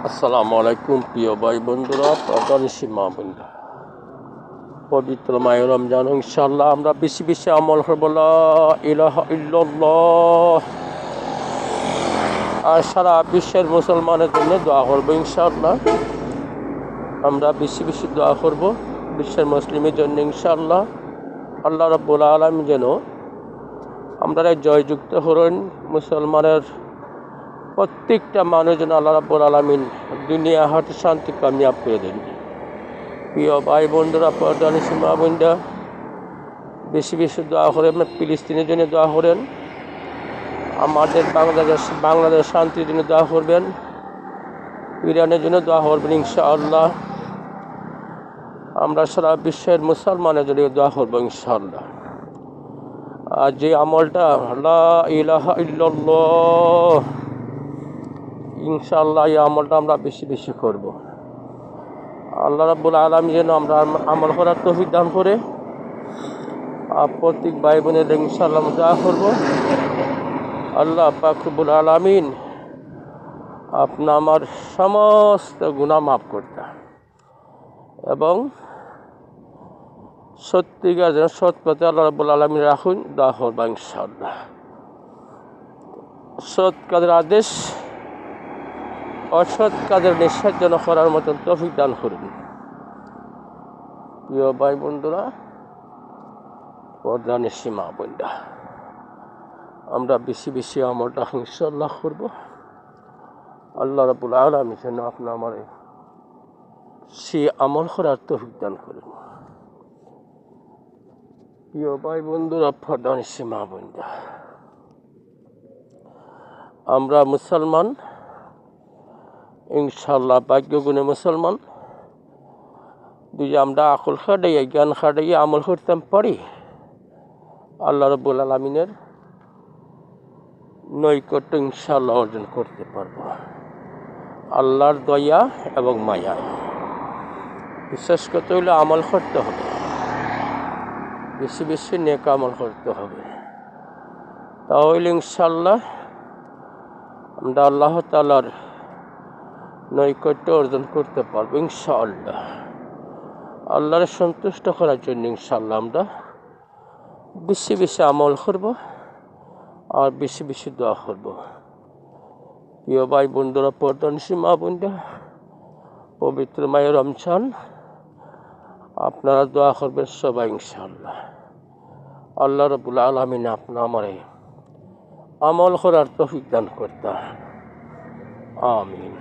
আসসালামু আলাইকুম প্রিয় ভাই বন্ধুরা, প্রধান সীমা বন্ধু, পবিত্র মায়ের রমজান ইনশাআল্লাহ আমরা বেশি বেশি আমল করব লা ইলাহা ইল্লাল্লাহ। আর সারা বিশ্বের মুসলমানের জন্য দোয়া করবো ইনশাআল্লাহ। আমরা বেশি বেশি দোয়া করব বিশ্বের মুসলিমের জন্য ইনশাআল্লাহ। আল্লাহ রাব্বুল আলামিন যেন আমরা জয়যুক্ত হলেন, মুসলমানের প্রত্যেকটা মানুষ যেন আল্লাহ রাব্বুল আলামিন দুনিয়া হাতে শান্তি কামিয়াব করে দেন। প্রিয় ভাই বন্ধুরা, প্রধান সীমা বন্ধা, বেশি বেশি দোয়া করেন, ফিলিস্তিনের জন্য দোয়া করেন, আমাদের বাংলাদেশ শান্তির জন্য দোয়া করবেন, ইরানের জন্য দোয়া করবেন ইনশাআল্লাহ। আমরা সারা বিশ্বের মুসলমানের জন্য দোয়া করবো ইনশাআল্লাহ। আর যে আমলটা লা ইলাহা ইল্লাল্লাহ, ইনশাআল্লাহ এই আমলটা আমরা বেশি বেশি করব। আল্লাহ রাব্বুল আলামিন যেন আমরা আমল করার তৌফিক দান করে। প্রত্যেক ভাই বোনের ইনশাআল্লাহ দোয়া করব, আল্লাহ পাক রব্বুল আলামিন আপনা আমার সমস্ত গুনাহ মাফ করতে এবং সত্যিকার যেন সৎ পথে আল্লাহ রাব্বুল আলামিন রাখুন, দোয়া করব ইনশাআল্লাহ। সৎ কাজের আদেশ অসৎ কাজের নিষেধ যেন করার মতন তৌফিক দান করুন। প্রিয় ভাই বন্ধুরা, প্রধান সীমা বন্ধা, আমরা বেশি বেশি আমলটা ইনশাআল্লাহ করব। আল্লাহ রাব্বুল আলামিন যেন আপনি আমার সে আমল করার তৌফিক দান করুন। প্রিয় ভাই বন্ধুরা, প্রধান সীমা বন্ধা, আমরা মুসলমান ইনশাআল্লাহ, ভাগ্যগুণে মুসলমান। যদি আমরা আকল খাটাইয়া জ্ঞান খাটাইয়া আমল করতাম পারি, আল্লাহ রাব্বুল আলামিনের নৈকট্য ইনশাআল্লাহ অর্জন করতে পারব। আল্লাহর দয়া এবং মায়া বিশ্বাস করতে হলে আমল করতে হবে, বেশি বেশি নেক আমল করতে হবে। তাহলে ইনশাআল্লাহ আমরা আল্লাহ তাআলার নৈকট্য অর্জন করতে পারবো ইনশাআল্লাহ। আল্লাহর সন্তুষ্ট করার জন্য ইনশাআল্লাহ আমরা বেশি বেশি আমল করব আর বেশি বেশি দোয়া করব। প্রিয় ভাই বন্ধুরা, প্রধান সীমা বন্ধা, পবিত্র মায়ের রমজান আপনারা দোয়া করবেন সবাই ইনশাআল্লাহ। আল্লাহ রাব্বুল আলামিন আপনা আমারে আমল করার তৌফিক দান করতে। আমিন।